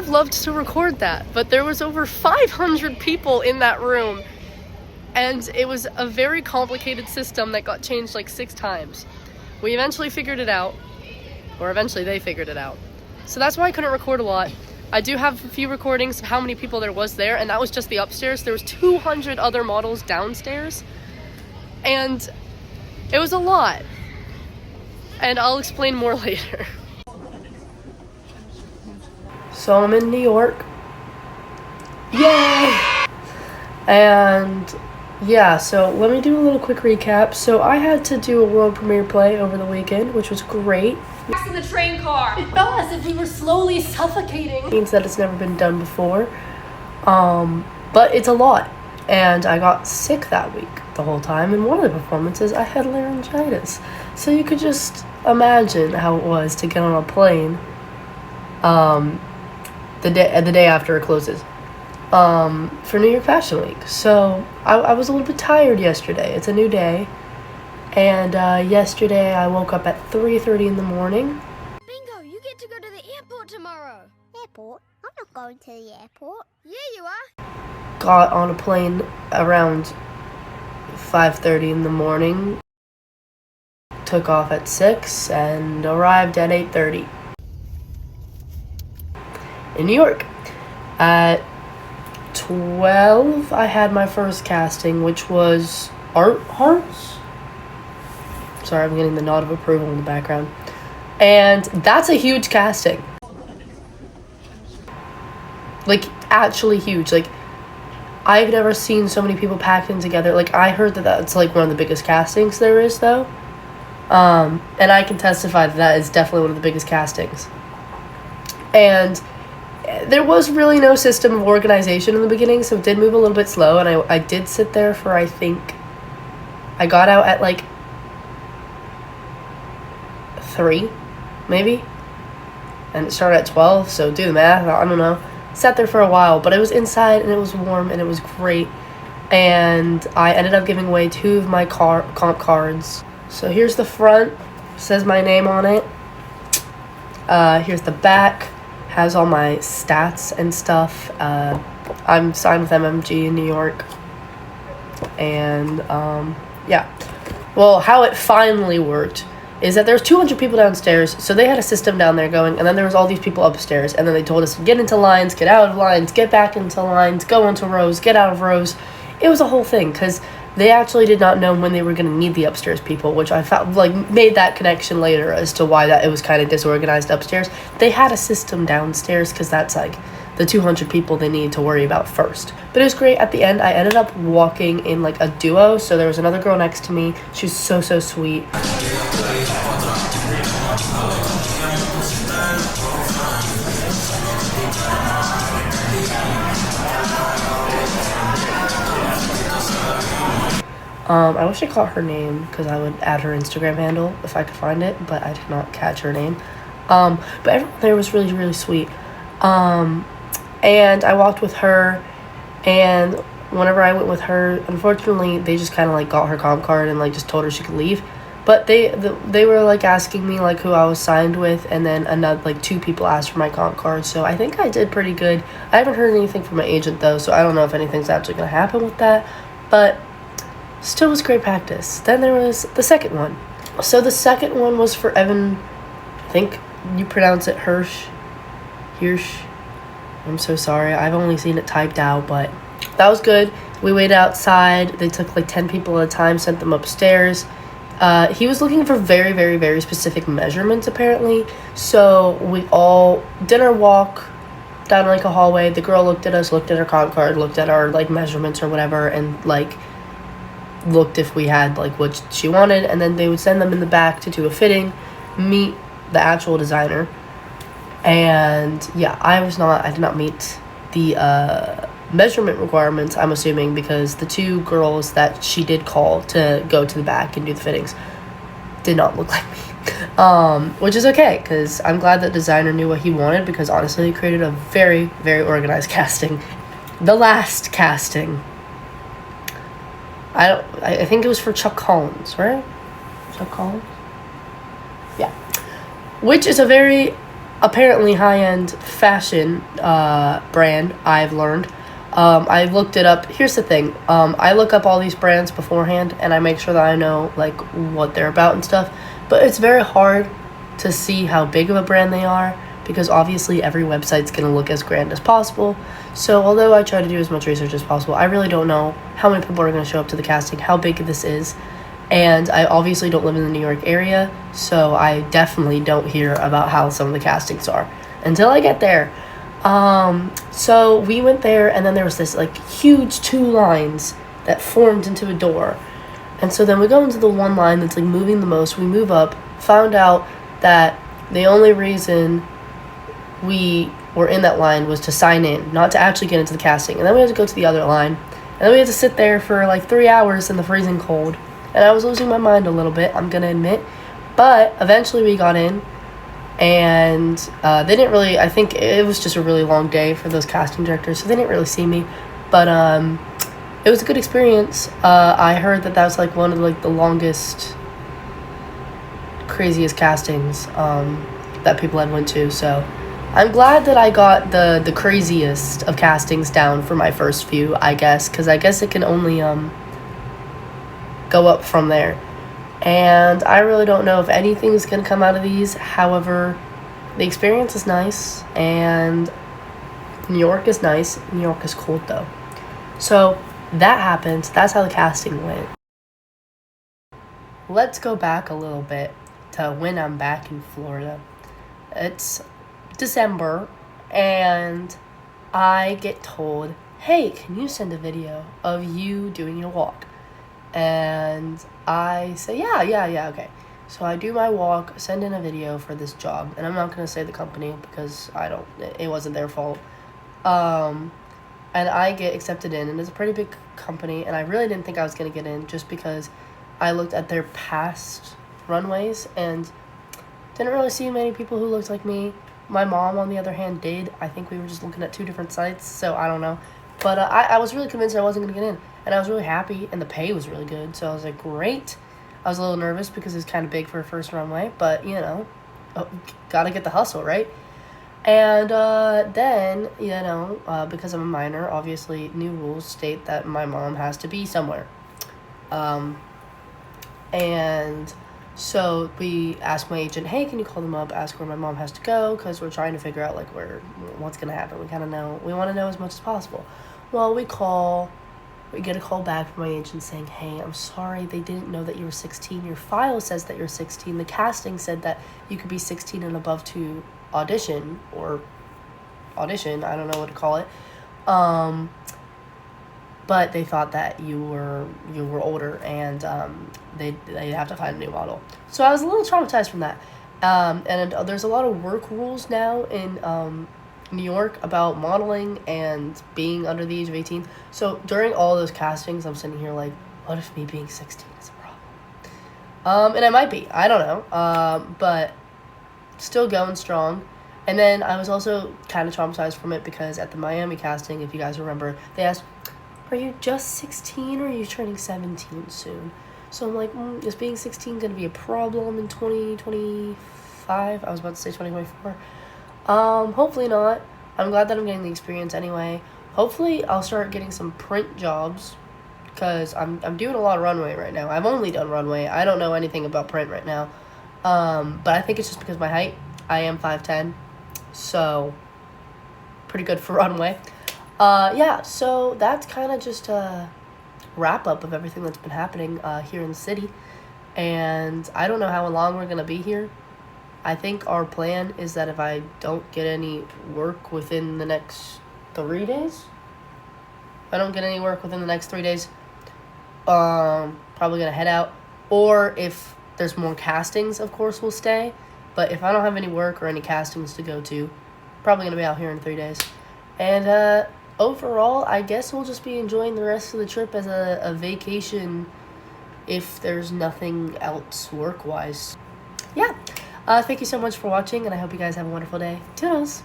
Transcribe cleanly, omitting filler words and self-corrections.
have loved to record that, but there was over 500 people in that room, and it was a very complicated system that got changed like 6 times. We eventually figured it out, or eventually they figured it out. So that's why I couldn't record a lot. I do have a few recordings of how many people there was there, and that was just the upstairs. There was 200 other models downstairs, and it was a lot. And I'll explain more later. So I'm in New York. Yay! And yeah, so let me do a little quick recap. So I had to do a world premiere play over the weekend, which was great. In the train car. It felt as if we were slowly suffocating. It means that it's never been done before. But it's a lot. And I got sick that week the whole time. In one of the performances, I had laryngitis. So you could just imagine how it was to get on a plane the day after it closes for New York Fashion Week. So I was a little bit tired yesterday. It's a new day. And yesterday I woke up at 3:30 in the morning. Bingo, you get to go to the airport tomorrow. Airport? I'm not going to the airport. Yeah, you are. Got on a plane around 5:30 in the morning. Took off at 6 and arrived at 8:30 in New York. At 12, I had my first casting, which was Art Hearts. Sorry, I'm getting the nod of approval in the background. And that's a huge casting. Like, actually huge. Like, I've never seen so many people packed in together. Like, I heard that that's, like, one of the biggest castings there is, though. And I can testify that that is definitely one of the biggest castings. And there was really no system of organization in the beginning, so it did move a little bit slow. And I did sit there for, I think, I got out at, like, 3, maybe. And it started at 12, so do the math, I don't know. Sat there for a while, but it was inside, and it was warm, and it was great. And I ended up giving away 2 of my comp cards. So here's the front, says my name on it. Here's the back, has all my stats and stuff. I'm signed with MMG in New York. And, yeah. Well, how it finally worked is that there's 200 people downstairs, so they had a system down there going, and then there was all these people upstairs, and then they told us to get into lines, get out of lines, get back into lines, go into rows, get out of rows. It was a whole thing, because they actually did not know when they were going to need the upstairs people, which I felt like made that connection later as to why that it was kind of disorganized upstairs. They had a system downstairs, because that's like the 200 people they needed to worry about first. But it was great. At the end, I ended up walking in like a duo, so there was another girl next to me. She was so sweet. I wish I caught her name, because I would add her Instagram handle if I could find it, but I did not catch her name. But everyone there was really sweet. And I walked with her, and whenever I went with her, unfortunately, they just kind of like got her comp card and like just told her she could leave. But they were like asking me like who I was signed with, and then another like 2 people asked for my comp card. So I think I did pretty good. I haven't heard anything from my agent though, so I don't know if anything's actually gonna happen with that. But still was great practice. Then there was the second one. So the second one was for Evan. I think you pronounce it Hirsch. I'm so sorry. I've only seen it typed out, but that was good. We waited outside. They took like 10 people at a time, sent them upstairs. He was looking for very specific measurements, apparently. So we all did our walk down like a hallway. The girl looked at us, looked at her comp card, looked at our like measurements or whatever, and like looked if we had like what she wanted. And then they would send them in the back to do a fitting, meet the actual designer. And yeah, I did not meet the measurement requirements, I'm assuming, because the 2 girls that she did call to go to the back and do the fittings did not look like me. Which is okay, because I'm glad that designer knew what he wanted, because honestly, he created a very organized casting. The last casting, I think it was for Chuck Collins, right? Chuck Collins? Yeah. Which is a very apparently high-end fashion brand, I've learned. I looked it up. Here's the thing. I look up all these brands beforehand, and I make sure that I know, like, what they're about and stuff. But it's very hard to see how big of a brand they are, because obviously every website's going to look as grand as possible. So although I try to do as much research as possible, I really don't know how many people are going to show up to the casting, how big this is. And I obviously don't live in the New York area, so I definitely don't hear about how some of the castings are until I get there. So we went there, and then there was this, like, huge 2 lines that formed into a door. And so then we go into the one line that's, like, moving the most. We move up, found out that the only reason we were in that line was to sign in, not to actually get into the casting. And then we had to go to the other line, and then we had to sit there for, like, 3 hours in the freezing cold. And I was losing my mind a little bit, I'm gonna admit. But eventually we got in, and they didn't really, I think it was just a really long day for those casting directors, so they didn't really see me. But it was a good experience. I heard that was, like, one of, like, the longest, craziest castings that people had went to. So I'm glad that I got the craziest of castings down for my first few, I guess, because I guess it can only go up from there. And I really don't know if anything's gonna come out of these. However, the experience is nice, and New York is nice. New York is cold though. So that happened. That's how the casting went. Let's go back a little bit to when I'm back in Florida. It's December, and I get told, hey, can you send a video of you doing your walk? And I say, yeah, okay. So I do my walk, send in a video for this job, and I'm not going to say the company because it wasn't their fault. And I get accepted in, and it's a pretty big company, and I really didn't think I was going to get in just because I looked at their past runways and didn't really see many people who looked like me. My mom, on the other hand, did. I think we were just looking at 2 different sites, so I don't know. But I was really convinced I wasn't going to get in. And I was really happy, and the pay was really good. So I was like, great. I was a little nervous because it's kind of big for a first runway. But, got to get the hustle, right? And then, because I'm a minor, obviously new rules state that my mom has to be somewhere. And so we asked my agent, hey, can you call them up, ask where my mom has to go, because we're trying to figure out, like, what's going to happen. We want to know as much as possible. Well, we get a call back from my agent saying, hey, I'm sorry, they didn't know that you were 16. Your file says that you're 16. The casting said that you could be 16 and above to audition, I don't know what to call it. But they thought that you were older, and they have to find a new model. So I was a little traumatized from that. And there's a lot of work rules now in New York about modeling and being under the age of 18. So during all those castings, I'm sitting here like, what if me being 16 is a problem? And it might be. I don't know. But still going strong. And then I was also kind of traumatized from it because at the Miami casting, if you guys remember, they asked, are you just 16 or are you turning 17 soon? So I'm like, is being 16 going to be a problem in 2025? I was about to say 2024. Hopefully not. I'm glad that I'm getting the experience anyway. Hopefully I'll start getting some print jobs because I'm doing a lot of runway right now. I've only done runway. I don't know anything about print right now. But I think it's just because of my height. I am 5'10", so pretty good for runway. Yeah, so that's kind of just a wrap-up of everything that's been happening here in the city. And I don't know how long we're going to be here. I think our plan is that if I don't get any work within the next 3 days, probably going to head out. Or if there's more castings, of course, we'll stay. But if I don't have any work or any castings to go to, probably going to be out here in 3 days. And overall, I guess we'll just be enjoying the rest of the trip as a vacation if there's nothing else work-wise. Yeah. Thank you so much for watching, and I hope you guys have a wonderful day. Toodles!